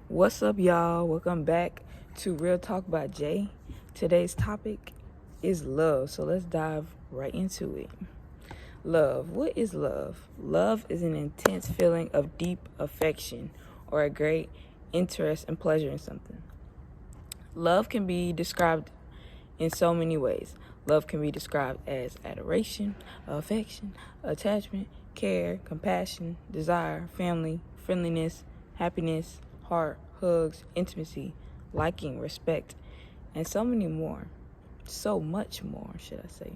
What's up, y'all? Welcome back to Real Talk by Jay. Today's topic is love, so let's dive right into it. Love. What is love? Love is an intense feeling of deep affection or a great interest and pleasure in something. Love can be described in so many ways. Love can be described as adoration, affection, attachment, care, compassion, desire, family, friendliness, happiness, heart, hugs, intimacy, liking, respect, and so many more. So much more, should I say.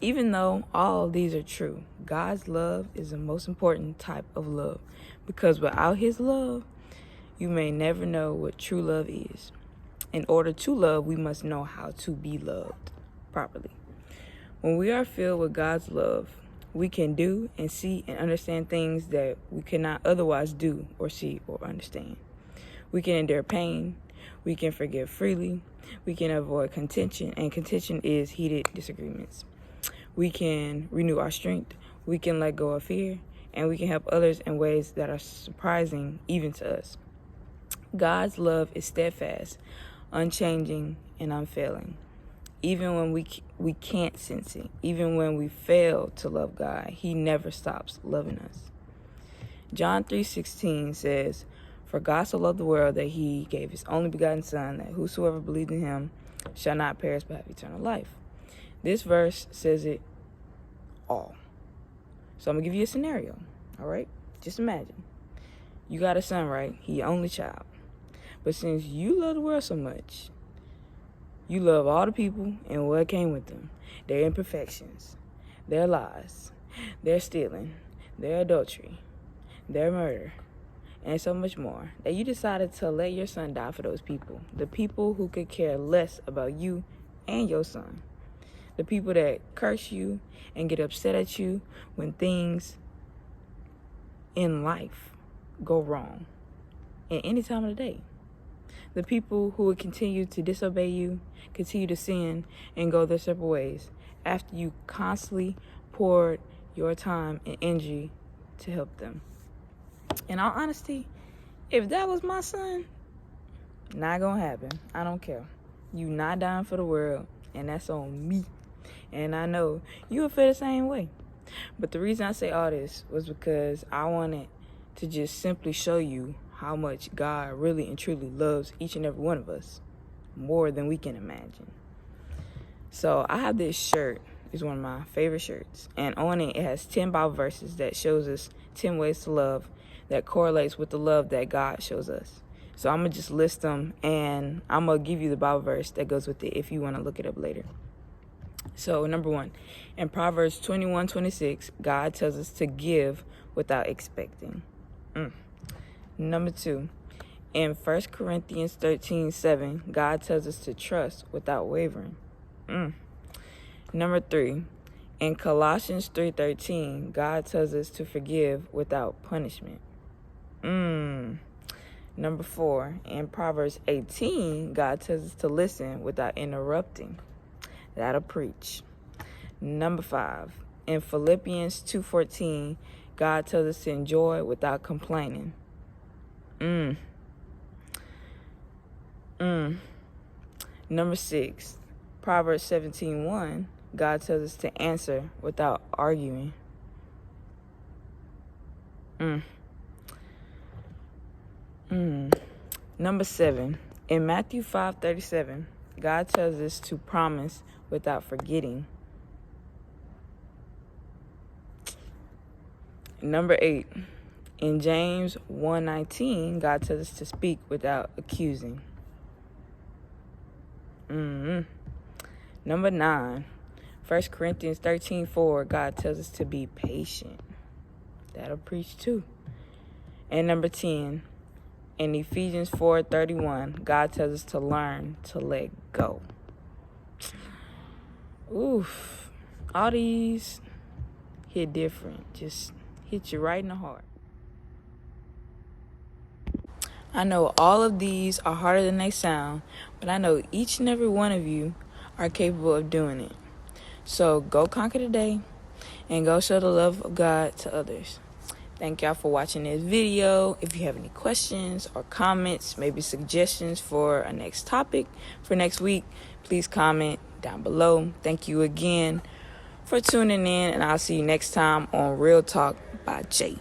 Even though all of these are true, God's love is the most important type of love, because without His love, you may never know what true love is. In order to love, we must know how to be loved properly. When we are filled with God's love, we can do and see and understand things that we cannot otherwise do or see or understand. We can endure pain. We can forgive freely. We can avoid contention, and contention is heated disagreements. We can renew our strength. We can let go of fear, and we can help others in ways that are surprising even to us. God's love is steadfast, unchanging, and unfailing. Even when we can't sense it, even when we fail to love God, He never stops loving us. John 3:16 says, "For God so loved the world that He gave His only begotten Son, that whosoever believes in Him shall not perish but have eternal life." This verse says it all. So I'm going to give you a scenario, all right? Just imagine. You got a son, right? He your only child. But since you love the world so much, you love all the people and what came with them, their imperfections, their lies, their stealing, their adultery, their murder, and so much more, that you decided to let your son die for those people, the people who could care less about you and your son, the people that curse you and get upset at you when things in life go wrong at any time of the day. The people who would continue to disobey you, continue to sin, and go their separate ways after you constantly poured your time and energy to help them. In all honesty, if that was my son, not gonna happen. I don't care. You not dying for the world, and that's on me. And I know you would feel the same way. But the reason I say all this was because I wanted to just simply show you how much God really and truly loves each and every one of us, more than we can imagine. So I have this shirt. It's one of my favorite shirts. And on it has 10 Bible verses that shows us 10 ways to love that correlates with the love that God shows us. So I'm going to just list them, and I'm going to give you the Bible verse that goes with it if you want to look it up later. So number 1, in Proverbs 21:26, God tells us to give without expecting. Number 2, in 1 Corinthians 13:7, God tells us to trust without wavering. Number 3, in Colossians 3:13, God tells us to forgive without punishment. Number 4, in Proverbs 18, God tells us to listen without interrupting. That'll preach. Number 5, in Philippians 2:14, God tells us to enjoy without complaining. Number 6, Proverbs 17:1, God tells us to answer without arguing. Number 7, in Matthew 5:37, God tells us to promise without forgetting. Number 8, in James 1:19, God tells us to speak without accusing. Number 9, 1 Corinthians 13:4, God tells us to be patient. That'll preach too. And number 10, in Ephesians 4:31, God tells us to learn to let go. Oof. All these hit different. Just hit you right in the heart. I know all of these are harder than they sound, but I know each and every one of you are capable of doing it. So go conquer the day and go show the love of God to others. Thank y'all for watching this video. If you have any questions or comments, maybe suggestions for a next topic for next week, please comment down below. Thank you again for tuning in, and I'll see you next time on Real Talk by Jay.